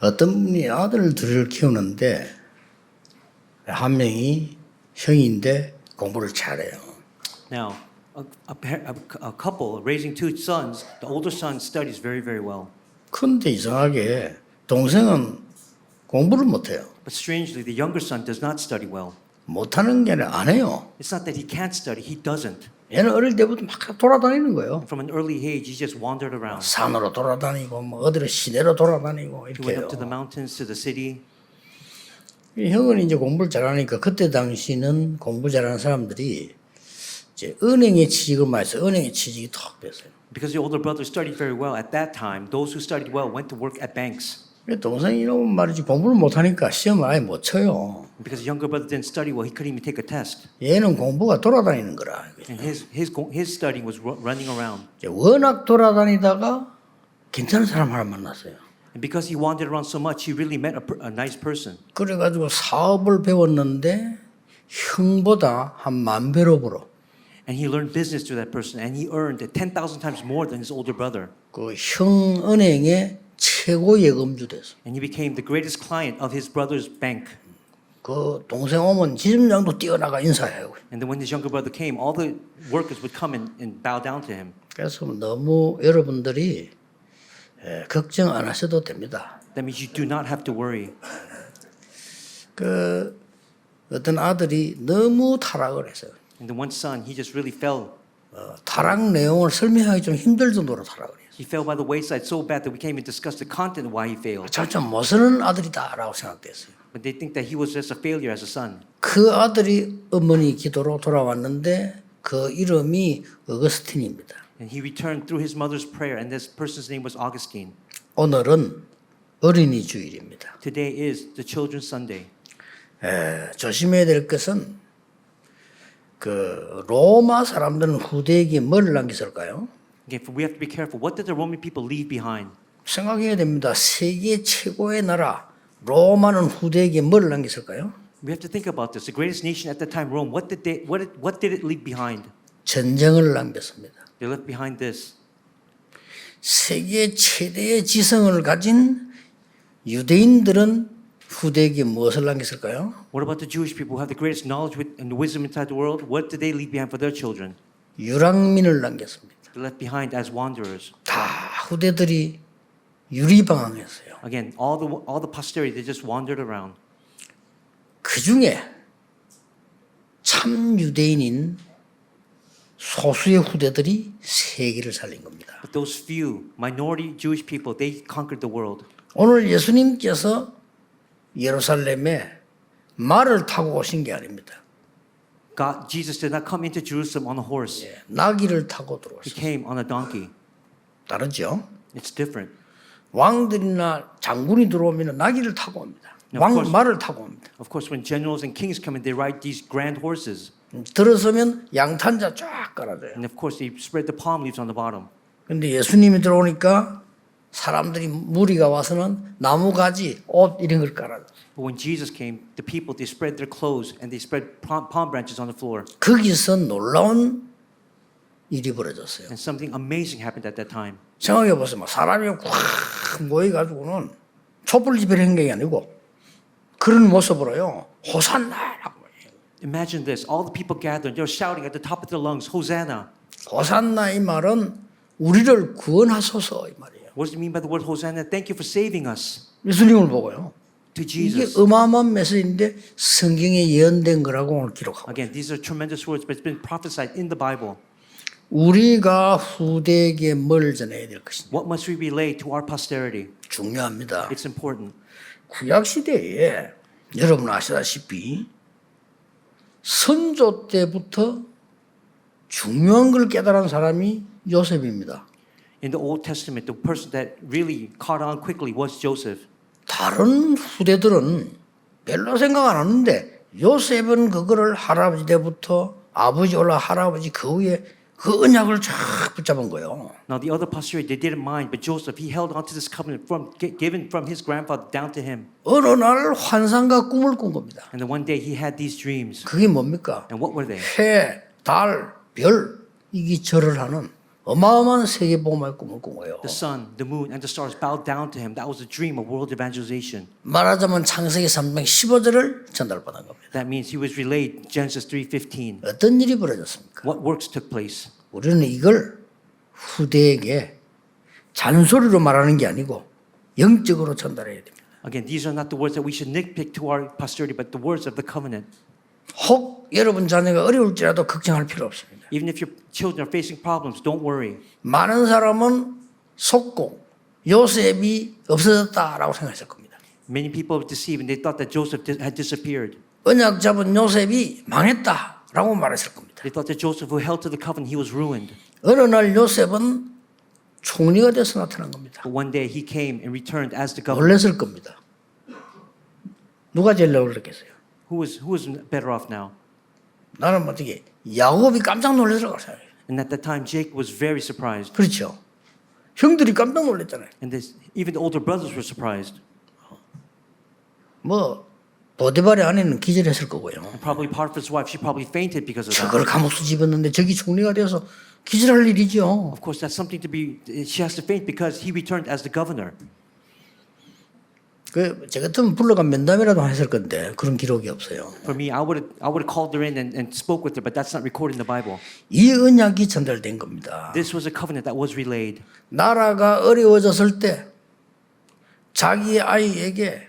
어떤 분이 아들 둘을 키우는데 한 명이 형인데 공부를 잘해요. Now, a couple raising two sons, the older son studies very, very well. 그런데 이상하게 동생은 공부를 못해요. But strangely, the younger son does not study well. 못하는 게 아니라 안 해요. It's not that he can't study, he doesn't. 얘는 어릴 때부터 막 돌아다니는 거예요. From an early age, he just wandered around. 산으로 돌아다니고 뭐 어디로 시내로 돌아다니고 He 이렇게 went 해요. up to the mountains, to the city. 이 형은 이제 공부를 잘하니까 그때 당시는 공부 잘하는 사람들이 이제 은행에 취직을 많이 했어요. 은행에 취직이 턱 됐어요. Because the older brother studied very well at that time, those who studied well went to work at banks. 동생이 이러면 말이지 공부를 못하니까 시험을 아예 못 쳐요. Because the younger brother didn't study well, he couldn't even take a test. 얘는 공부가 돌아다니는 거라. And his studying was running around. 이제 워낙 돌아다니다가 괜찮은 사람 하나 만났어요. And because he wandered around so much, he really met a nice person. 그래가지고 사업을 배웠는데 형보다 한 10,000배로 벌어. And he learned business through that person, and he earned 10,000 times more than his older brother. 그 형 은행의 최고 예금주 됐어. And he became the greatest client of his brother's bank. 그 동생 오면 지점장도 뛰어나가 인사해요. And then when his younger brother came, all the workers would come and bow down to him. 그래서 너무 여러분들이 걱정 안 하셔도 됩니다. That means you do not have to worry. 그 어떤 아들이 너무 타락을 했어요. And the one son, he just really fell. 타락 내용을 설명하기 좀 힘들 정도로 타락을 했어요. He fell by the wayside so bad that we can't even discuss the content of why he failed. 참 못 쓰는 아들이다라고 생각됐어요. But they think that he was just a failure as a son. 그 아들이 어머니 기도로 돌아왔는데 그 이름이 어거스틴입니다. And he returned through his mother's prayer, and this person's name was Augustine. 오늘은 어린이 주일입니다. Today is the Children's Sunday. 조심해야 될 것은 그 로마 사람들은 후대에게 뭘 남겼을까요? Again, we have to be careful. What did the Roman people leave behind? 생각해야 됩니다. 세계 최고의 나라 로마는 후대에게 뭘 남겼을까요? We have to think about this. The greatest nation at the time, Rome. What did it leave behind? 전쟁을 남겼습니다. They left behind this. 세계 최대의 지성을 가진 유대인들은 후대에게 무엇을 남겼을까요? What about the Jewish people who have the greatest knowledge and wisdom inside the world? What did they leave behind for their children? 유랑민을 남겼습니다. They left behind as wanderers. 다 후대들이 유리방황했어요. Again, all the posterity, they just wandered around. 그 중에 참 유대인인 소수의 후대들이 세계를 살린 겁니다. But those few minority Jewish people, they conquered the world. 오늘 예수님께서 예루살렘에 말을 타고 오신 게 아닙니다. Jesus did not come into Jerusalem on a horse. 나귀를 타고 He 들어왔어요. came on a donkey. 다르죠? It's different. 왕들이나 장군이 들어오면 나귀를 타고 옵니다. 말을 타고 옵니다. Of course, when generals and kings come in, they ride these grand horses. 들어서면 양탄자 쫙 깔아줘요. And of course, they spread the palm leaves on the bottom. 근데 예수님이 들어오니까 사람들이 무리가 와서는 나무가지, 옷 이런 걸 깔아줘요. But when Jesus came, the people, they spread their clothes and they spread palm branches on the floor. 거기서 놀라운 일이 벌어졌어요. And something amazing happened at that time. 생각해 보세요. 막 사람이 확 모여가지고는 촛불 집회를 한 게 아니고 그런 모습으로요. 호산나라고 해요. Imagine this. All the people gathered. They were shouting at the top of their lungs, Hosanna. 호산나 이 말은 우리를 구원하소서 이 말이에요. What does it mean by the word Hosanna? Thank you for saving us. 예수님을 보고요. To 이게 Jesus. 어마어마한 메시지인데 성경에 예언된 거라고 오늘 기록하고 Again, these are tremendous words, but it's been prophesied in the Bible. 우리가 후대에게 뭘 전해야 될 것인가 What must we relay to our posterity? 중요합니다. It's important. 구약시대에 여러분 아시다시피 선조 때부터 중요한 걸 깨달은 사람이 요셉입니다. In the Old Testament, the person that really caught on quickly was Joseph. 다른 후대들은 별로 생각 안 하는데 요셉은 그거를 할아버지 때부터 아버지 올라 할아버지 그 위에 그 언약을 쫙 붙잡은 거예요. Now the other posterity, they didn't mind, but Joseph, he held on to this covenant given from his grandfather down to him. 어느 날 환상과 꿈을 꾼 겁니다. And then one day he had these dreams. 그게 뭡니까? And what were they? 해, 달, 별 이게 절을 하는 어마어마한 세계 복음화의 꿈을 꾼 거예요. The sun, the moon, and the stars bowed down to him. That was the dream of world evangelization. 말하자면 창세기 315절을 전달받은 겁니다. That means he was relayed Genesis 3:15. 어떤 일이 벌어졌습니까? What works took place? 우리는 이걸 후대에게 잔소리로 말하는 게 아니고 영적으로 전달해야 됩니다. Again, these are not the words that we should nitpick to our posterity, but the words of the covenant. 혹 여러분 자녀가 어려울지라도 걱정할 필요 없습니다. Even if your children are facing problems, don't worry. 많은 사람은 속고 요셉이 없어졌다라고 생각했을 겁니다. Many people were deceived and they thought that Joseph had disappeared. 언약 잡은 요셉이 망했다라고 말했을 겁니다. They thought that Joseph, who held to the covenant, he was ruined. 어느 날 요셉은 총리가 돼서 나타난 겁니다. But one day he came and returned as the governor. 놀랐을 겁니다. 누가 제일 놀랐겠어요? Who was better off now? 나는 어떻게 야곱이 깜짝 놀랐을 거라고 생각해요. And at that time, Jacob was very surprised. 그렇죠. 형들이 깜짝 놀랐잖아요. And even the older brothers were surprised. 뭐 보디발의 아내는 기절했을 거고요. And probably Potiphar's wife, she probably fainted because of that. 저걸 감옥수 집었는데 저기 총리가 되어서 기절할 일이죠. Of course, that's something to be. She has to faint because he returned as the governor. 저 같으면 불러가 면담이라도 했을 건데 그런 기록이 없어요. For me, I would have called her in and spoke with her, but that's not recorded in the Bible. 이 언약이 전달된 겁니다. This was a covenant that was relayed. 나라가 어려워졌을 때 자기의 아이에게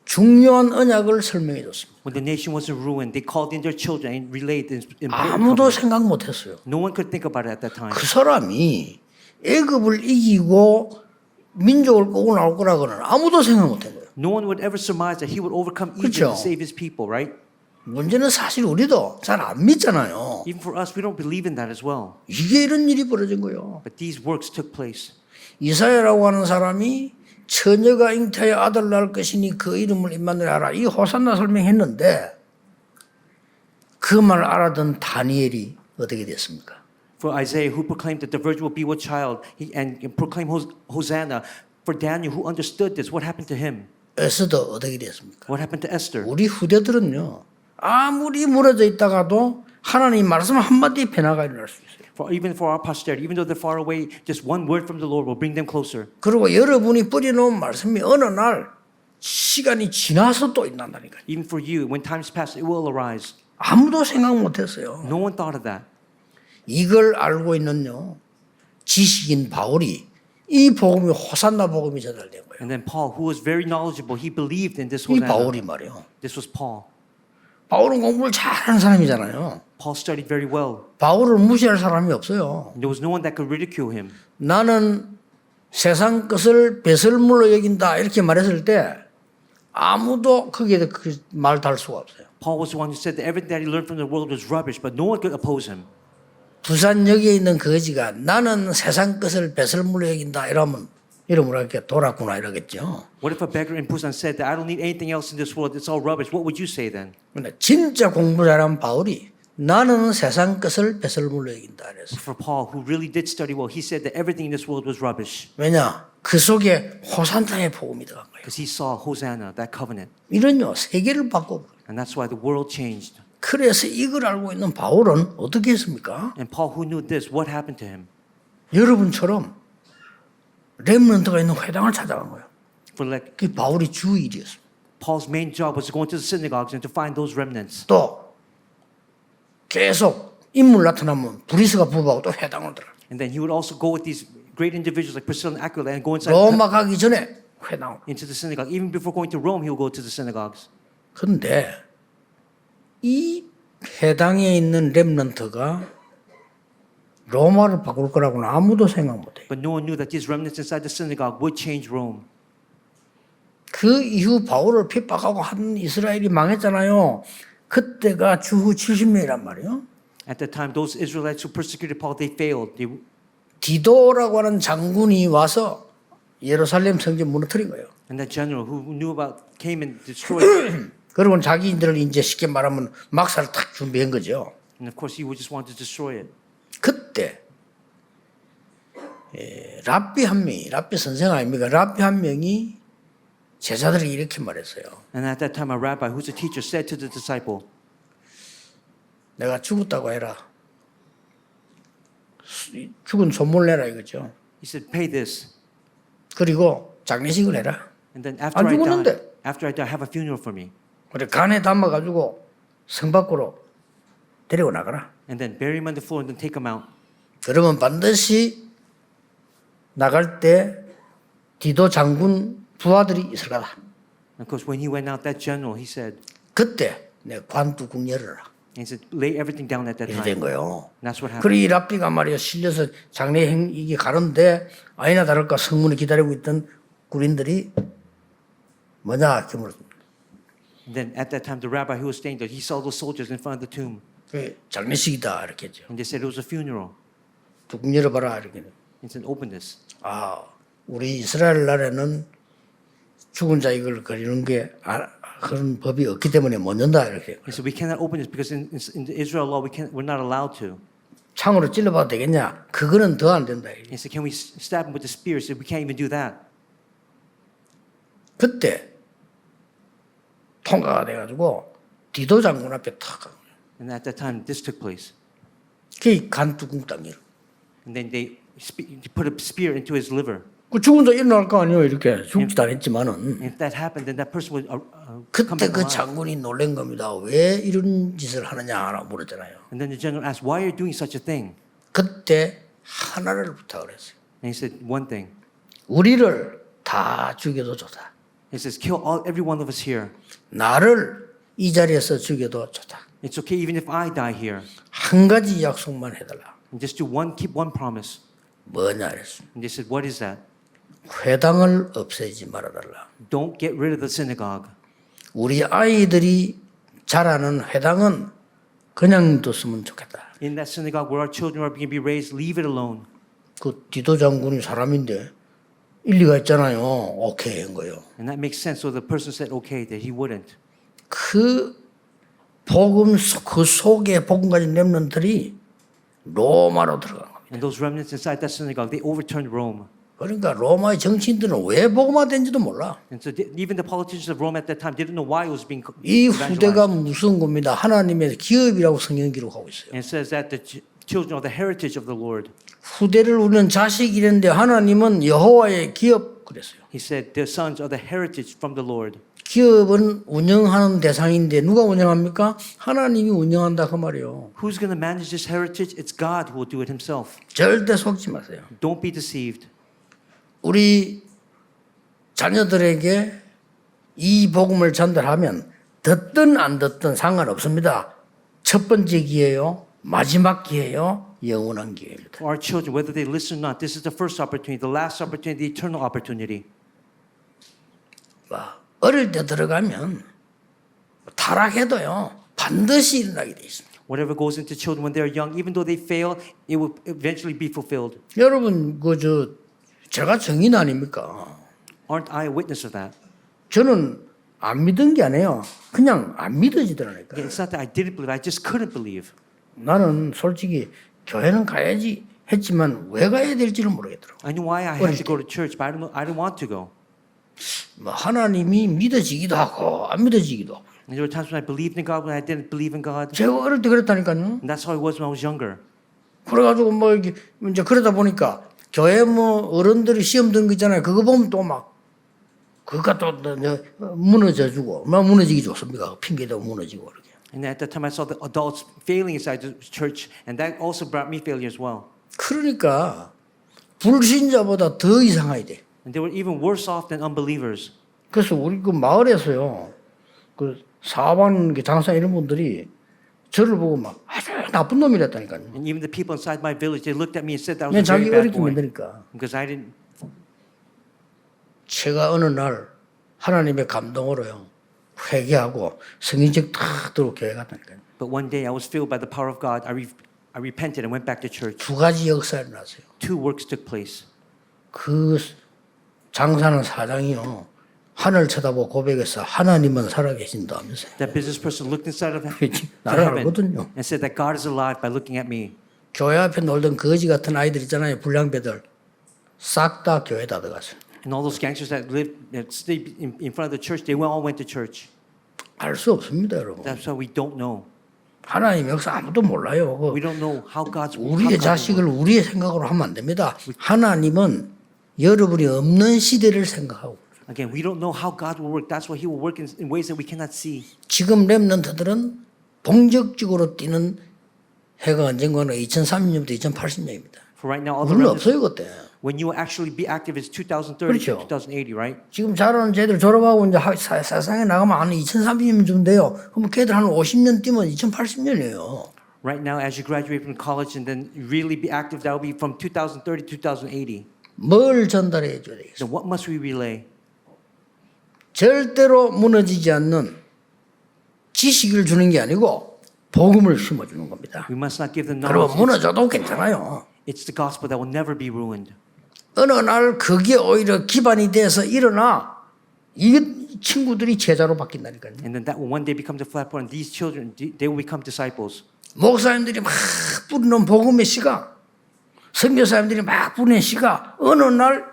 중요한 언약을 설명해 줬습니다. When the nation was in ruin, they called in their children and relayed this important 아무도 covenant. 생각 못 했어요. No one could think about it at that time. 그 사람이 애굽을 이기고 민족을 끌고 나올 거라고는 아무도 생각 못 한 거예요. No one would ever surmise that he would overcome Egypt 그렇죠. and save his people, right? 문제는 사실 우리도 잘 안 믿잖아요. Even for us, we don't believe in that as well. 이게 이런 일이 벌어진 거예요. But these works took place. 이사야라고 하는 사람이 처녀가 잉태하여 아들 낳을 것이니 그 이름을 임마누엘 하라. 이 호산나 설명했는데 그 말 알아듣는 다니엘이 어떻게 됐습니까? For Isaiah, who proclaimed that the virgin will be with child, and proclaimed Hosanna. For Daniel, who understood this, what happened to him? 에스더 어떻게 됐습니까? What happened to Esther? 우리 후대들은요. 아무리 무너져 있다가도 하나님 말씀 한마디에 변화가 일어날 수 있어요. Even for our posterity, even though they're far away, just one word from the Lord will bring them closer. 그리고 여러분이 뿌려놓은 말씀이 어느 날 시간이 지나서 또 일어난다니까요. Even for you, when times pass, it will arise. 아무도 생각 못했어요. No one thought of that. 이걸 알고 있는요 지식인 바울이 이 복음이 호산나 복음이 전달된 거예요. And then Paul, who was very knowledgeable, he believed in this 이 Hosanna. 바울이 말이요. This was Paul. 바울은 공부를 잘하는 사람이잖아요. Paul studied very well. 바울을 무시할 사람이 없어요. There was no one that could ridicule him. 나는 세상 것을 배설물로 여긴다 이렇게 말했을 때 아무도 거기에 그 말 달 수가 없어요. Paul was the one who said that everything that he learned from the world was rubbish, but no one could oppose him. 부산역에 있는 거지가 나는 세상 것을 배설물로 여긴다 이러면 이러므로 이렇게 돌았구나 이러겠죠. What if a beggar in Busan said that I don't need anything else in this world, it's all rubbish? What would you say then? 근데 진짜 공부 잘한 바울이 나는 세상 것을 배설물로 여긴다 그랬어. For Paul, who really did study well, he said that everything in this world was rubbish 왜냐? 그 속에 호산나의 복음이 들어간 거예요. because he saw Hosanna, that covenant. 이런요 세계를 바꾸고. And that's why the world changed. 그래서 이걸 알고 있는 바울은 어떻게 했습니까? And Paul, who knew this, what happened to him? 여러분처럼 렘넌트가 있는 회당을 찾아간 거예요. For like 그게 바울이 주 일이었어요. Paul's main job was to go into the synagogues and to find those remnants. 또 계속 인물 나타나면 브리스가 부부하고 또 회당으로 들어가. And then he would also go with these great individuals like Priscilla and Aquila and go inside 로마 가기 전에 회당. into the synagogue. Even before going to Rome, he would go to the synagogues. 그런데 이 회당에 있는 렘넌트가 로마를 바꿀 거라고는 아무도 생각 못해요. But no one knew that these remnants inside the synagogue would change Rome. 그 이후 바울을 핍박하고 한 이스라엘이 망했잖아요. 그때가 주후 70년이란 말이에요. At that time, those Israelites who persecuted Paul, they failed. 디도라고 하는 장군이 와서 예루살렘 성전 무너뜨린 거예요. And that general who knew about came and destroyed. 그리고 자기들을 이제 쉽게 말하면 막사를 탁 준비한 거죠. And of course, he would just want to destroy it. 그때 랍비 한 명이, 랍비 선생 아닙니까? 랍비 한 명이 제자들에게 이렇게 말했어요. And at that time, a rabbi who's a teacher said to the disciple, 내가 죽었다고 해라. 죽은 손물 내라 이거죠. He said, pay this. 그리고 장례식을 해라. And then 안 죽었는데. after I die, have a funeral for me. 그래 간에 담아가지고 성 밖으로 데리고 나가라. And then bury him on the floor and then take him out. 그러면 반드시 나갈 때 디도 장군 부하들이 있을 거다. And of course, when he went out, that general, he said, 그때 내 관뚜껑 열어라. he said, lay everything down at that 이렇게 된 time. 거예요. And that's what happened. 그래 이 랍비가 말이야 실려서 장례행 이게 가는데 아니나 다를까 성문에 기다리고 있던 군인들이 뭐냐 그러면 And then at that time, the rabbi who was staying there, he saw those soldiers in front of the tomb. 그 장례식이다 이렇게 했죠. And they said it was a funeral. 뚜껑 열어봐라 이렇게. He said, open this. 아 우리 이스라엘 나라에는 죽은 자 이걸 거리는 게 그런 법이 없기 때문에 못 연다 이렇게. He said, we cannot open this because in the Israel law, we're not allowed to. 창으로 찔러봐도 되겠냐? 그거는 더 안 된다. He said, can we stab him with the spear? He said, we can't even do that. 그때 통과가 돼가지고 디도 장군 앞에 탁 가고 And at that time, this took place. 그 간뚜껑 딱 열어. And then they put a spear into his liver. 그 죽은 자 일어날 거 아니에요 이렇게 죽지도 않았지만은 And if that happened, then that person would come 그때 back 그 alive. 장군이 놀란 겁니다. 왜 이런 짓을 하느냐 물었잖아요. And then the general asked, why are you doing such a thing? 그때 하나를 부탁을 했어요. And he said, one thing. 우리를 다 죽여도 좋다. He says, kill every one of us here. 나를 이 자리에서 죽여도 좋다. It's okay even if I die here. 한 가지 약속만 해달라. And just keep one promise. 뭐냐 그랬어. And they said, what is that? 회당을 없애지 말아달라. Don't get rid of the synagogue. 우리 아이들이 자라는 회당은 그냥 뒀으면 좋겠다. In that synagogue where our children are going to be raised, leave it alone. 그 디도 장군이 사람인데 일리가 있잖아요. 오케이 한 거예요. And that makes sense. So the person said, okay, that he wouldn't. 그 복음 그 속에 복음 가진 렘넌트들이 로마로 들어간 겁니다. And those remnants inside that synagogue, they overturned Rome. 그러니까 로마의 정치인들은 왜 복음화된지도 몰라. And so even the politicians of Rome at that time didn't know why it was being 이 후대가 evangelized. 무서운 겁니다. 하나님의 기업이라고 성경 기록하고 있어요. And it says that the children are the heritage of the Lord. 후대를 우리는 자식이랬는데 하나님은 여호와의 기업 그랬어요. He said their sons are the heritage from the Lord. 기업은 운영하는 대상인데 누가 운영합니까? 하나님이 운영한다 그 말이에요. Who's going to manage this heritage? It's God who will do it himself. 절대 속지 마세요. Don't be deceived. 우리 자녀들에게 이 복음을 전달하면 듣든 안 듣든 상관없습니다. 첫 번째 기회요, 마지막 기회요, 영원한 기회입니다. For our children, whether they listen or not, this is the first opportunity, the last opportunity, the eternal opportunity. 어릴 때 들어가면 타락해도요 반드시 일어나게 돼 있습니다. Whatever goes into children when they're young, even though they fail, it will eventually be fulfilled. 여러분 제가 증인 아닙니까? Aren't I a witness of that? 저는 안 믿은 게 아니에요. 그냥 안 믿어지더라니까. It's not that I didn't believe, I just couldn't believe. 나는 솔직히 교회는 가야지 했지만 왜 가야 될지를 모르겠더라고. I knew why I had to go to church, but I didn't want to go. 뭐 하나님이 믿어지기도 하고 안 믿어지기도 하고. And there were times when I believed in God, when I didn't believe in God. 제가 어릴 때 그랬다니까요. And that's how it was when I was younger. 그래가지고 뭐 이렇게 이제 그러다 보니까 교회 뭐 어른들이 시험 드는 거 있잖아요. 그거 보면 또 막 그가 또 무너져주고 막 무너지기 좋습니까? 핑계대고 무너지고 그렇게. And at that time, I saw the adults failing inside the church, and that also brought me failure as well. 그러니까 불신자보다 더 이상해야 돼. And they were even worse off than unbelievers. 그래서 우리 그 마을에서요, 그 사업하는 게 장사 이런 분들이 저를 보고 막 아주 나쁜 놈이랬다니까요. And even the people inside my village, they looked at me and said that I was 그냥 a very 자기 bad 어렵게 boy 만드니까. because I didn't. 제가 어느 날 하나님의 감동으로요 회개하고 성인책 탁 들고 교회 갔다니까요. But one day I was filled by the power of God. I repented and went back to church. 두 가지 역사가 일어났어요. Two works took place. 그 장사하는 사장이요 하늘 쳐다보고 고백해서 하나님은 살아계신다 하면서요. That business person looked inside of 나를 heaven 알거든요. and said that God is alive by looking at me. 교회 앞에 놀던 거지 같은 아이들 있잖아요. 불량배들 싹 다 교회다 들어갔어요. And all those gangsters that stayed in front of the church, they all went to church. 알 수 없습니다, 여러분. That's why we don't know. 하나님 역사 아무도 몰라요. We don't know how God's 우리의 자식을 우리의 생각으로 하면 안 됩니다. 하나님은 여러분이 없는 시대를 생각하고 Again, we don't know how God will work. That's why He will work in ways that we cannot see. 지금 렘넌트들은 본격적으로 뛰는 해가 언젠가는 2030년부터 2080년입니다. For right now, all the 물론 remnants, 없어요 그때. when you will actually be active is 2030 그렇죠. to 2080, right? 지금 자라는 쟤들 졸업하고 이제 세상에 나가면 한 2030년 좀 돼요. 그럼 걔들 한 50년 뛰면 2080년이에요. Right now, as you graduate from college and then really be active, that will be from 2030 to 2080. 뭘 전달해 줘야 되겠어요? Then what must we relay? 절대로 무너지지 않는 지식을 주는 게 아니고 복음을 심어주는 겁니다. We must not give them 그러면 knowledge. 무너져도 괜찮아요. It's the gospel that will never be ruined. 어느 날 그게 오히려 기반이 돼서 일어나 이 친구들이 제자로 바뀐다니까요. And then that will one day become the platform. These children, they will become disciples. 목사님들이 막 뿌리는 복음의 씨가 선교사님들이 막 뿌리는 씨가 어느 날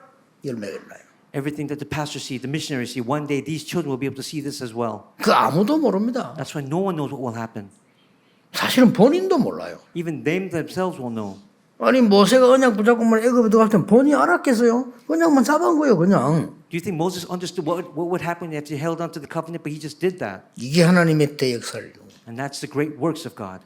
열매가 나요. Everything that the pastors see, the missionaries see, one day these children will be able to see this as well. 그 아무도 모릅니다. That's why no one knows what will happen. 사실은 본인도 몰라요. Even them themselves will know. 아니 모세가 언약 붙잡고만 애굽에 들어갈 땐 본인이 알았겠어요? 언약만 잡은 거예요 그냥. Do you think Moses understood what would happen if he held on to the covenant, but he just did that? 이게 하나님의 때 역사를. And that's the great works of God.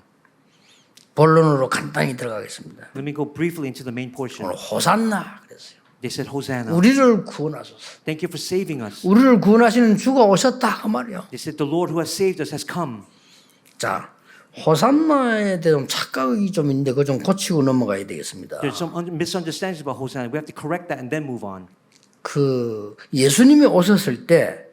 본론으로 간단히 들어가겠습니다. Let me go briefly into the main portion. 오늘 호산나 그랬어요. They said, Hosanna. 우리를 구원하소서. Thank you for saving us. 우리를 구원하시는 주가 오셨다 그 말이요. They said, the Lord who has saved us has come. 자, 호산나에 대한 착각이 좀 있는데 그거 좀 고치고 넘어가야 되겠습니다. There's some misunderstandings about Hosanna. We have to correct that and then move on. 그 예수님이 오셨을 때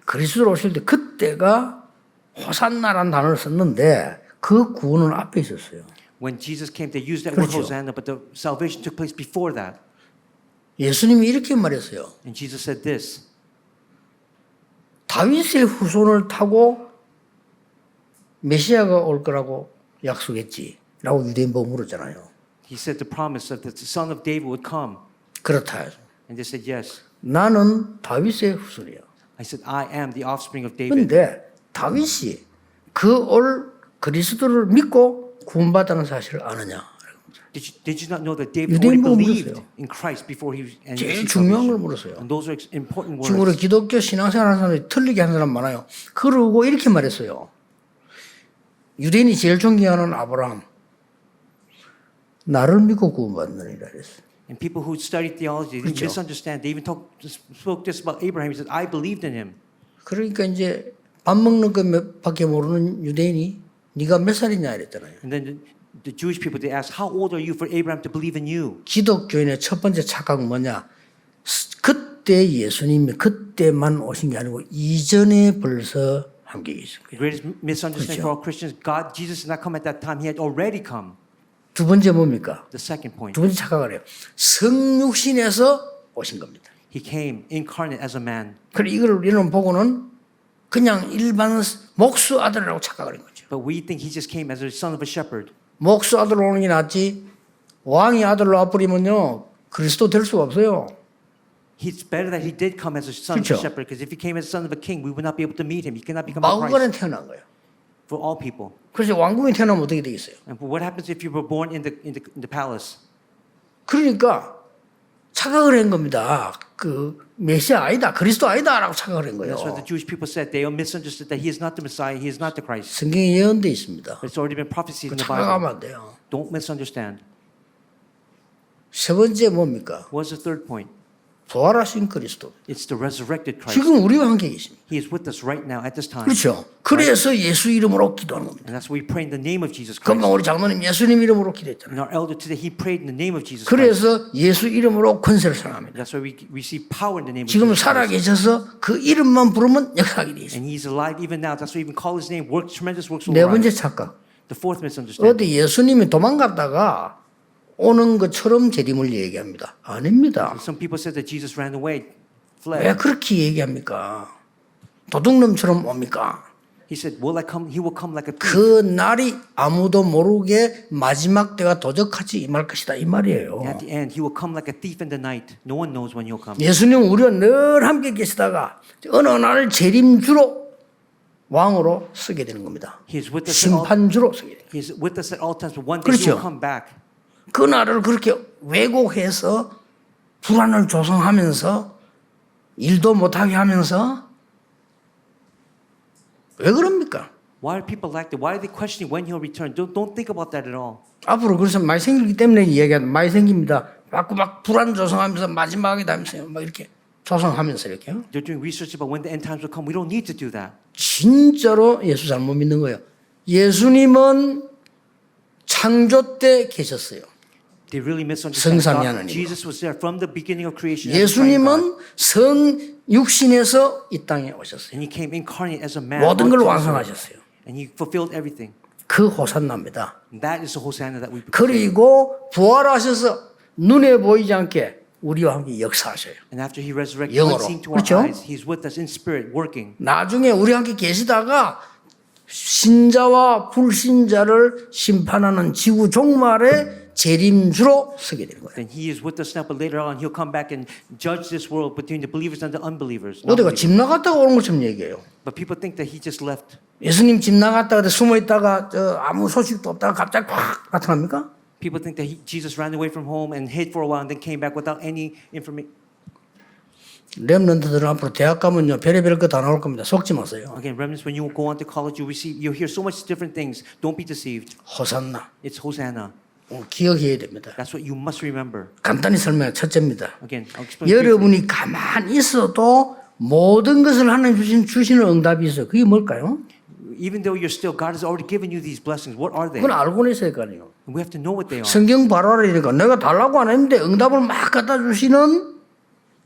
그리스도로 오실 때 그때가 호산나라는 단어를 썼는데 그 구원은 앞에 있었어요. When Jesus came, they used that word 그렇죠. Hosanna, but the salvation took place before that. 예수님이 이렇게 말했어요. And Jesus said this. 다윗의 후손을 타고 메시아가 올 거라고 약속했지. 라고 유대인보고 물었잖아요. He said the promise of the son of David would come. 그렇다. And they said, yes. 나는 다윗의 후손이야. I said, I am the offspring of David. 그런데 다윗이 그 올 그리스도를 믿고 구원받다는 사실을 아느냐? Did you not know that David already 유대인보고 believed 물었어요. in Christ before he and 제일 received 중요한 걸 salvation? 물었어요. And those are important 지금 우리 words. 기독교 신앙생활 하는 사람들이 틀리게 하는 사람 많아요. 그러고 이렇게 말했어요. 유대인이 제일 존경하는 아브라함. 나를 믿고 구원받느니라 그랬어요. And people who study theology, they 그렇죠. misunderstand. They even spoke this about Abraham. He said, I believed in him. 그러니까 이제 밥 먹는 것밖에 모르는 유대인이 네가 몇 살이냐 이랬잖아요. And then the Jewish people, they asked, how old are you for Abraham to believe in you? 기독교인의 첫 번째 착각은 뭐냐? 그때 예수님이 그때만 오신 게 아니고 이전에 벌써 함께 계신 The 거예요. greatest misunderstanding for all Christians, God, Jesus did not come at that time. He had already come. 두 번째 뭡니까? The second point, 두 번째 착각을 해요. 성육신에서 오신 겁니다. he came incarnate as a man. 그래 이걸 우리는 보고는 그냥 일반 목수 아들이라고 착각을 한 거죠. But we think he just came as a son of a shepherd. 목수 아들로 오는 게 낫지 왕의 아들로 와버리면요 그리스도 될 수가 없어요. It's better that he did come as a son of 그렇죠. a shepherd, because if he came as a son of a king, we would not be able to meet him. He cannot become a Christ 마구간에 태어난 거예요. for all people. 그래서 왕궁에 태어나면 어떻게 되겠어요? And what happens if you were born in the palace? 그러니까 착각을 한 겁니다. 그 메시아 아니다, 그리스도 아니다라고 착각을 한 거예요. That's what the Jewish people said. They misunderstood that he is not the Messiah, he is not the Christ. 성경에 예언돼 있습니다. But it's already been prophesied in the 착각하면 Bible. 안 돼요. Don't misunderstand. 세 번째 뭡니까? What's the third point? 부활하신 그리스도. It's the resurrected Christ. 지금 우리와 함께 계십니다. He is with us right now at this time. 그렇죠. 그래서 예수 이름으로 기도하는 겁니다. And that's why we pray in the name of Jesus 금방 Christ. 우리 장로님 예수님 이름으로 기도했잖아요. And our elder today, he prayed in the name of Jesus Christ. 그래서 예수 이름으로 권세를 사용합니다. That's why we receive power in the name of 지금 Jesus Christ. 살아계셔서 그 이름만 부르면 역사하게 돼 있어요. And he's alive even now. That's why even call his name, work tremendous works will 네 번째 arise. 착각. The fourth misunderstanding. 어디 예수님이 도망갔다가 오는 것처럼 재림을 얘기합니다. 아닙니다. Some people said that Jesus ran away, 왜 fled. 그렇게 얘기합니까? 도둑놈처럼 옵니까? He said, he will come like a thief. 그 날이 아무도 모르게 마지막 때가 도적같이 임할 것이다 이 말이에요. At the end, he will come like a thief in the night. No one knows when he'll come. 예수님 우리와 늘 함께 계시다가 어느 날 재림주로 왕으로 서게 되는 겁니다. He is with us at all, 심판주로 서게 돼요. he is with us at all times, but one day he 그렇죠. will come back. 그 나라를 그렇게 왜곡해서 불안을 조성하면서 일도 못하게 하면서 왜 그럽니까? Why are people like that? Why are they questioning when he'll return? Don't think about that at all. 앞으로 그래서 많이 생기기 때문에 이야기하는 많이 생깁니다. 자꾸 막 불안 조성하면서 마지막에 다면서요. 막 이렇게 조성하면서 이렇게요. They're doing research about when the end times will come. We don't need to do that. 진짜로 예수 잘못 믿는 거예요. 예수님은 창조 때 계셨어요. They really misunderstand 성삼위 God. 하나님. Jesus was there from the beginning of creation. as the triune God. 예수님은 성 육신에서 이 땅에 오셨어요. And he came incarnate as a man. 모든 걸 unto us. 완성하셨어요. And he fulfilled everything. 그 호산나입니다. And that is the Hosanna that we proclaim. 그리고 부활하셔서 눈에 보이지 않게 우리와 함께 역사하셔요. And after he resurrected, 영어로. unseen to our 그렇죠? eyes, he's with us in spirit, working. 나중에 우리와 함께 계시다가 신자와 불신자를 심판하는 지구 종말의 재림주로 서게 되는 거예요. Then he is with us now, but later on he'll come back and judge this world between the believers and the unbelievers. 어디가 집 나갔다가 오는 것처럼 얘기해요. But people think that he just left. 예수님 집 나갔다가 숨어 있다가 아무 소식도 없다가 갑자기 확 나타납니까? People think that Jesus ran away from home and hid for a while and then came back without any information. 렘넌트들은 앞으로 대학 가면요 별의별 거 다 나올 겁니다. 속지 마세요. Again, remnants, when you go on to college, you'll hear so much different things. Don't be deceived. 호산나 It's Hosanna. 기억해야 됩니다. That's what you must remember. 간단히 설명해. 첫째입니다. Again, I'll explain briefly. 여러분이 가만히 있어도 모든 것을 하나님 주시는 응답이 있어요. 그게 뭘까요? Even though you're still, God has already given you these blessings. What are they? 그건 알고는 있어야 할 거 아니에요. And we have to know what they are. 성경 바로하라니까 내가 달라고 안 했는데 응답을 막 갖다 주시는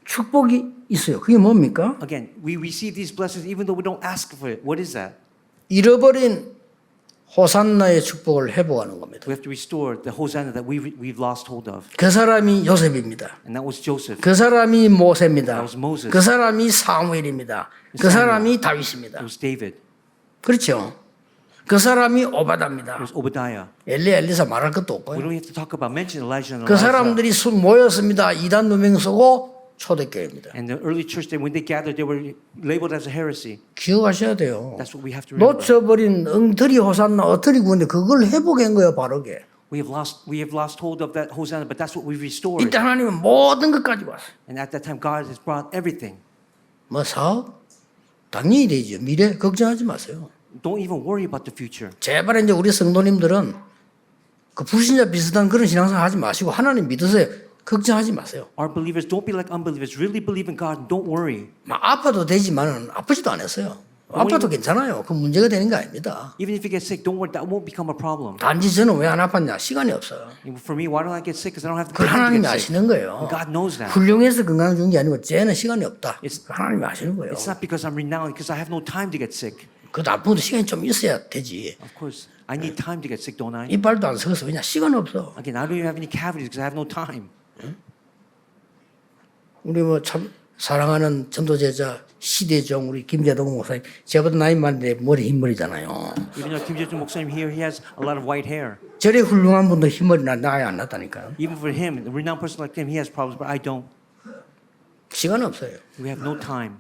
축복이 있어요. 그게 뭡니까? Again, we receive these blessings even though we don't ask for it. What is that? 잃어버린 호산나의 축복을 회복하는 겁니다. We have to restore the Hosanna that we've lost hold of. 그 사람이 요셉입니다. And that was Joseph. 그 사람이 모세입니다. That was Moses. 그 사람이 사무엘입니다. 그 사람이 다윗입니다. It was David. 그렇죠. 그 사람이 It 오바다입니다. was Obadiah. 엘리사 말할 것도 We 없고요. don't have to talk about mention Elijah and 그 Elijah. 사람들이 모였습니다. 이단 누명 쓰고 초대교회입니다. And the early church, when they gathered, they were labeled as a heresy. 기억하셔야 돼요. That's what we have to remember. 놓쳐버린 엉터리 호산나 엉터리 구원데 그걸 회복한 거예요. 바르게. We have lost hold of that Hosanna, but that's what we've restored. 이때 하나님은 모든 것까지 왔어요. And at that time, God has brought everything. 뭐 사업? 당연히 되죠. 미래 걱정하지 마세요. Don't even worry about the future. 제발 이제 우리 성도님들은 그 불신자 비슷한 그런 신앙생활 하지 마시고 하나님 믿으세요. 걱정하지 마세요. Our believers, don't be like unbelievers. Really believe in God and don't worry. 막 아파도 되지만 아프지도 않았어요. 아파도 괜찮아요. 그 문제가 되는 게 아닙니다. Even if you get sick, don't worry. That won't become a problem. 단지 저는 왜 안 아팠냐? 시간이 없어요. For me, why don't I get sick? Because I don't have the 그걸 time to 하나님이 get sick. 아시는 거예요. God knows that. 훌륭해서 건강 좋은 게 아니고 쟤는 시간이 없다. It's- 하나님이 아시는 거예요. It's not because I'm renowned, because I have no time to get sick. 그 아프도 시간이 좀 있어야 되지. Of course, I need time to get sick, don't I? 이빨도 안 썩어서 왜냐? 시간 없어. Again, I don't even have any cavities because I have no time. 우리 뭐 참 사랑하는 전도제자 시대종 우리 김재동 목사님 제보다 나이 많은데 머리 흰머리잖아요. Even though Kim Jae-jung 목사님 here, he has a lot of white hair. 저래 훌륭한 분도 흰머리 나이 안 났다니까요. Even for him, a renowned person like him, he has problems, but I don't. 시간 없어요. We have no time.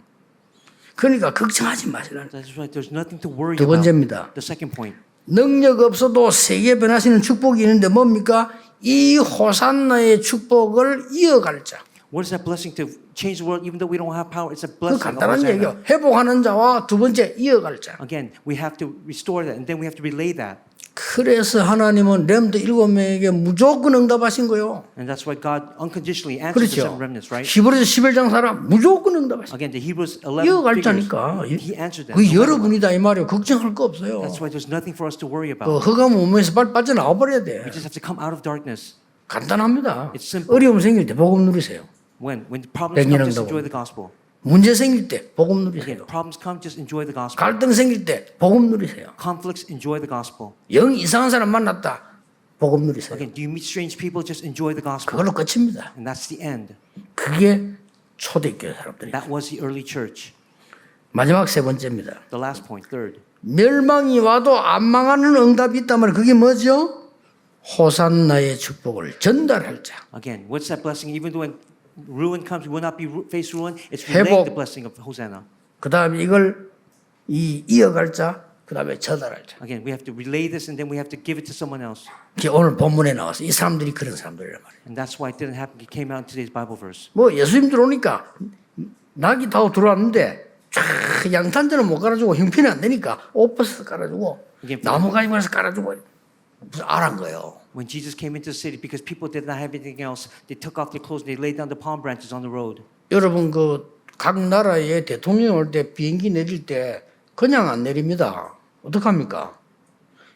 그러니까 걱정하지 마시라는. That's right. There's nothing to worry 두 about. 번째입니다. The second point. 능력 없어도 세계 변하시는 축복이 있는데 뭡니까? 이 호산나의 축복을 이어갈 자. What is that blessing to change the world even though we don't have power? It's a 그 blessing. 간단한 Hosanna. 얘기요. 회복하는 자와 두 번째 이어갈 자. Again, we have to restore that and then we have to relay that. 그래서 하나님은 렘드 7명에게 무조건 응답하신 거예요. And that's why God unconditionally answers the 그렇죠. seven remnants, right? 히브리서 11장 사람 무조건 응답하신 거예요. Again, the Hebrews 11 이어갈 figures, 자니까. he answered that. 그 No matter what. 여러분이다 이 말이에요. 걱정할 거 없어요. That's why there's nothing for us to worry 그 about. 흑암 몸에서 빠져나와 버려야 돼. We just have to come out of darkness. 간단합니다. It's simple. 어려움 생길 때 복음 누리세요. When problems come, just 백년한다고. enjoy the gospel. 문제 생길 때 복음 Again, 누리세요. problems come, just enjoy the gospel. 갈등 생길 때 복음 누리세요. Conflicts, enjoy the gospel. 영 이상한 사람 만났다. 복음 누리세요. Again, do you meet strange people? Just enjoy the gospel. 그걸로 끝입니다. And that's the end. 그게 초대교회 사람들이. That was the early church. 마지막 세 번째입니다. The last point, third. 멸망이 와도 안 망하는 응답이 있다면 그게 뭐죠? 호산나의 축복을 전달할 자. Again, what's that blessing? Even though when ruin comes, we will not be face ruin. It's relaying the blessing of Hosanna. 그 다음에 이걸 이어갈 자, 그 다음에 전달할 자. Again, we have to relay this and then we have to give it to someone else. 이게 오늘 본문에 나와서 이 사람들이 그런 사람들이란 말이에요. And that's why it didn't happen. It came out in today's Bible verse. 뭐 예수님 들어오니까 낙이 타고 들어왔는데 쫙 양탄자는 못 깔아주고 형편이 안 되니까 옷 벗어서 깔아주고 이게 나무 가지고서 깔아주고 무슨 알한 거예요. When Jesus came into the city, because people did not have anything else, they took off their clothes and they laid down the palm branches on the road. 여러분 그 각 나라의 대통령 올 때 비행기 내릴 때 그냥 안 내립니다. 어떡합니까?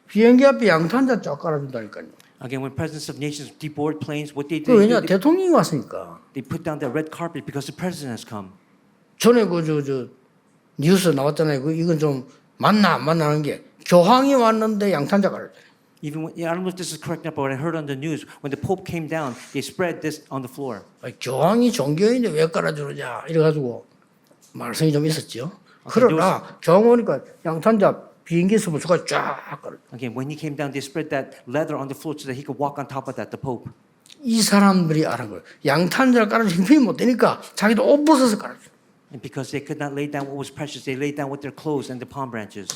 비행기 앞에 양탄자 쫙 깔아준다니까요. Again, when presidents of nations deboard planes, what they 그 did, 왜냐 대통령이 왔으니까. they put down the red carpet because the president has come. 전에 저 뉴스 나왔잖아요. 그 이건 좀 맞나 안 맞나는 게 교황이 왔는데 양탄자 깔았잖아요. Even when, I don't know if this is correct enough, but what I heard on the news, when the Pope came down, they spread this on the floor. 교황이 종교인데 왜 깔아주느냐 이래가지고 말썽이 좀 있었죠. 그러나 교황 오니까 양탄자 비행기에서 부수가 쫙 깔아. Again, when he came down, they spread that leather on the floor so that he could walk on top of that, the Pope. 이 사람들이 알은 거예요. 양탄자를 깔아주면 힘이 못 되니까 자기도 옷 벗어서 깔아줘. And because they could not lay down what was precious, they laid down with their clothes and the palm branches.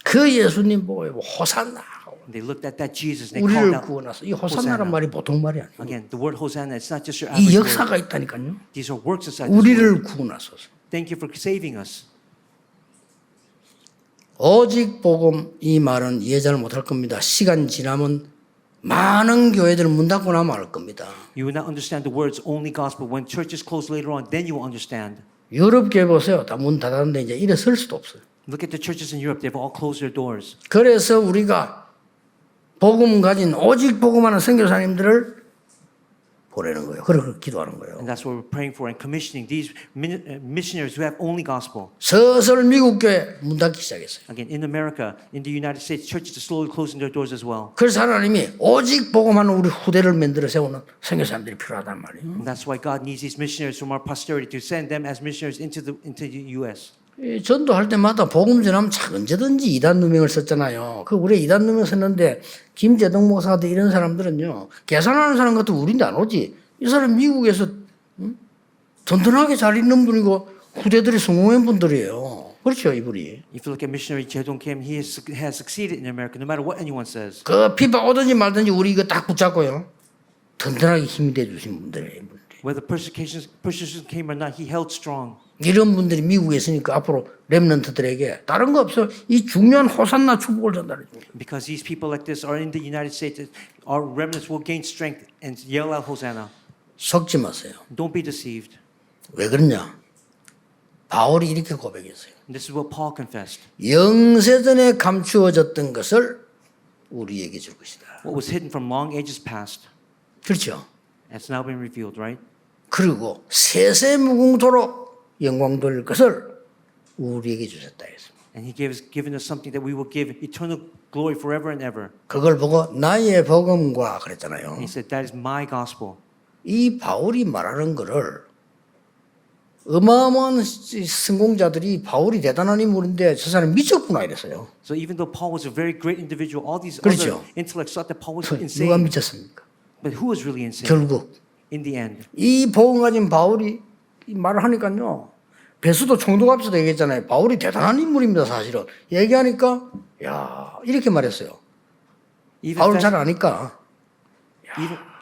그 예수님 보고 호산나. And they looked at that Jesus and they 우리를 called out, 구원하소. 이 호산나란 말이 보통 말이 아니에요. Again, the word Hosanna, it's not just your 이 average 역사가 word. 있다니까요. These are works inside this word. 우리를 구원하소서. Thank you for saving us. 오직 복음 이 말은 이해 잘 못할 겁니다. 시간 지나면 많은 교회들 문 닫고 나면 알 겁니다. You will not understand the words only gospel. When churches close later on, then you will understand. 유럽 교회 보세요. 다 문 닫았는데 이제 이래 설 수도 없어요. Look at the churches in Europe. They've all closed their doors. 그래서 우리가 복음 가진 오직 복음하는 선교사님들을 보내는 거예요. 그렇게 기도하는 거예요. And that's what we're praying for and commissioning these missionaries who have only gospel. 서서히 미국 교회 문 닫기 시작했어요. Again, in America, in the United States, churches are slowly closing their doors as well. 그래서 하나님이 오직 복음하는 우리 후대를 만들어 세우는 선교사님들이 필요하단 말이에요. And that's why God needs these missionaries from our posterity to send them as missionaries into the U.S. 이 전도할 때마다 복음 전하면 참 언제든지 이단 누명을 썼잖아요. 그 우리 이단 누명 썼는데 김재동 목사 같은 이런 사람들은요. 계산하는 사람 같은 우리인데 안 오지. 이 사람 미국에서 든든하게 잘 있는 분이고 후대들이 성공한 분들이에요. 그렇죠, 이분이. If you look at missionary Jae-dong Kim, he has succeeded in America no matter what anyone says. 그 비방 오든지 말든지 우리 이거 딱 붙잡고요. 든든하게 힘이 돼 주신 분들이에요. Whether persecutions came or not, he held strong. 이런 분들이 미국에 있으니까 앞으로 렘넌트들에게 다른 거 없어. 이 중요한 호산나 축복을 전달해 줍니다. Because these people like this are in the United States, our remnants will gain strength and yell out Hosanna. 속지 마세요. Don't be deceived. 왜 그러냐? 바울이 이렇게 고백했어요. And this is what Paul confessed. 영세전에 감추어졌던 것을 우리에게 줄 것이다. What was hidden from long ages past 그렇죠. has now been revealed, right? 그리고 세세무궁토록 영광 돌릴 것을 우리에게 주셨다 했습니다. And he given us something that we will give eternal glory forever and ever. 그걸 보고 나의 복음과 그랬잖아요. And he said, that is my gospel. 이 바울이 말하는 거를 어마어마한 성공자들이 바울이 대단한 인물인데 저 사람이 미쳤구나 이랬어요. So even though Paul was a very great individual, all these 그렇죠. other intellects thought that Paul was 누가 insane. 미쳤습니까? But who was really insane 결국 in the end? 이 복음 가진 바울이 이 말을 하니까요. 베스도 총독 앞에서도 얘기했잖아요. 바울이 대단한 인물입니다, 사실은. 얘기하니까 야 이렇게 말했어요. 바울 잘 아니까.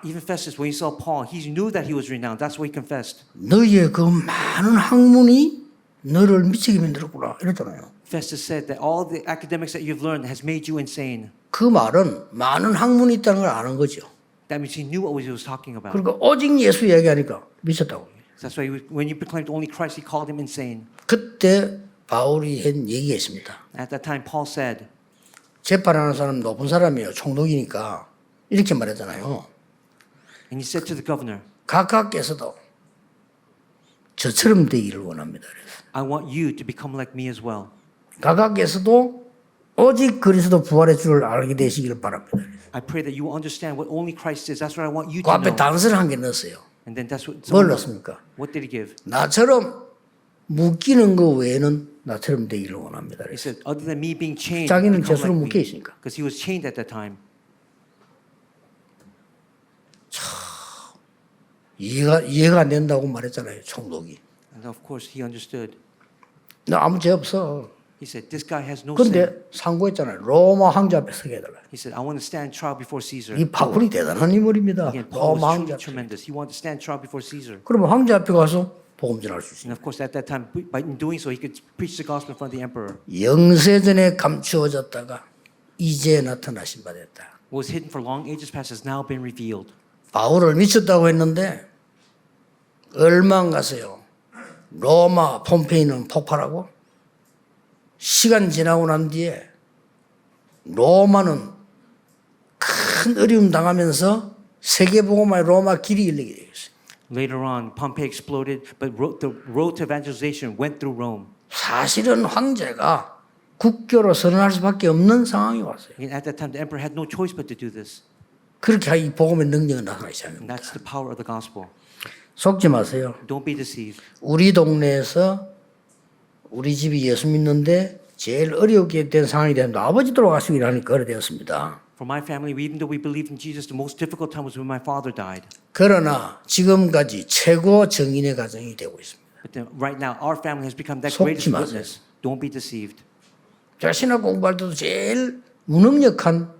Even Festus, when he saw Paul, he knew that he was renowned. That's what he confessed. 너희의 그 많은 학문이 너를 미치게 만들었구나 이랬잖아요. Festus said that all the academics that you've learned has made you insane. 그 말은 많은 학문이 있다는 걸 아는 거죠. That means he knew what he was talking about. 그러니까 오직 예수 얘기하니까 미쳤다고. That's why when you proclaimed only Christ, he called him insane. 그때 바울이 한 얘기가 있습니다. At that time, Paul said, 재판하는 사람 높은 사람이에요. 총독이니까 이렇게 말했잖아요. and he said to the governor, 각각께서도 저처럼 되기를 원합니다. 그래서. I want you to become like me as well. 각각께서도 오직 그리스도 부활의 줄을 알게 되시기를 바랍니다. I pray that you will understand what only Christ is. That's what I want you 그 to 앞에 know. 단서를 한 개 넣었어요. And then that's what. 뭘 넣습니까? What did he give? 나처럼 묶이는 거 외에는 나처럼 되기를 원합니다. He 그래서. said, other than me being chained, 자기는 become 젖으로 like 묶여 me. 있으니까. Because he was chained at that time. 이해가 안 된다고 말했잖아요. 총독이. And of course, he understood. 나 아무 죄 없어. He said, this guy has no sin. 그런데 상고했잖아요. 로마 황제 앞에 서게 해달라. He said, I want to stand trial before Caesar. 이 바울이 대단한 인물입니다. Again, Paul 로마 was 황제 truly 앞에. tremendous. He wanted to stand trial before Caesar. 그러면 황제 앞에 가서 복음 전할 수 있습니다. And of course, at that time, by doing so, he could preach the gospel in front of the emperor. 영세전에 감추어졌다가 이제 나타나신 바 됐다. What was hidden for long ages past has now been revealed. 바울을 미쳤다고 했는데 얼마 안 가서요. 로마 폼페이는 폭발하고 시간 지나고 난 뒤에 로마는 큰 어려움 당하면서 세계복음화의 로마 길이 열리게 되었어요. Later on, Pompey exploded, but the road to evangelization went through Rome. 사실은 황제가 국교로 선언할 수밖에 없는 상황이 왔어요. And at that time, the emperor had no choice but to do this. 그렇게 이 복음의 능력이 나타나기 And 시작합니다. that's the power of the gospel. 속지 마세요. Don't be deceived. 우리 동네에서 우리 집이 예수 믿는데 제일 어렵게 된 상황이 되면 아버지 돌아가시고 이러니까 그래 되었습니다. For my family, even though we believed in Jesus, the most difficult time was when my father died. 그러나 지금까지 최고 정인의 가정이 되고 있습니다. But then, right now, our family has become that 속지 greatest 마세요. witness. Don't be deceived. 제가 신학 공부할 때도 제일 무능력한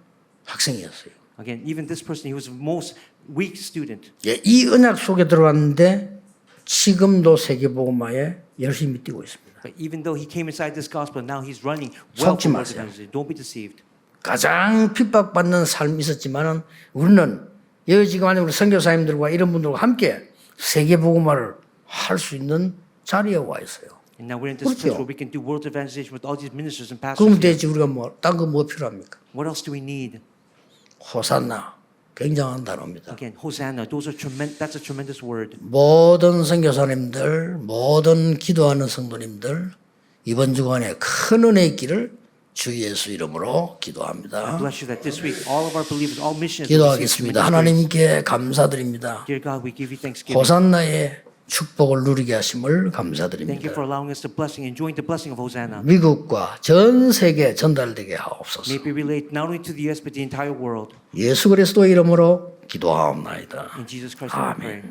학생이었어요. Again, even this person, he was the most weak student. 예, 이 언약 속에 들어왔는데 지금도 세계복음화에 열심히 뛰고 있습니다. But even though he came inside this gospel, now he's running well 속지 for 마세요. evangelism. Don't be deceived. 가장 핍박받는 삶이 있었지만은 우리는 여기 지금 아니 우리 선교사님들과 이런 분들과 함께 세계복음화를 할 수 있는 자리에 와 있어요. And now we're in this place 그렇죠. where we can do world evangelization with all these ministers and pastors. 그럼 here. 되지 우리가 딴 거 뭐 필요합니까? What else do we need? 호산나 굉장한 단어입니다. Again, Hosanna. That's a tremendous word. 모든 선교사님들, 모든 기도하는 성도님들 이번 주간에 큰 은혜 있기를 주 예수 이름으로 기도합니다. Bless you that this week all of our believers, all missions, 기도하겠습니다. 하나님께 감사드립니다. Dear God, we give you thanksgiving. 호산나의 축복을 누리게 하심을 Thank you 감사드립니다. for allowing us the blessing, enjoying the blessing of Hosanna. 미국과 전 세계에 전달되게 하옵소서. May it be relayed not only to the U.S. but the entire world. 예수 그리스도 이름으로 기도하옵나이다. In Jesus Christ's name we pray.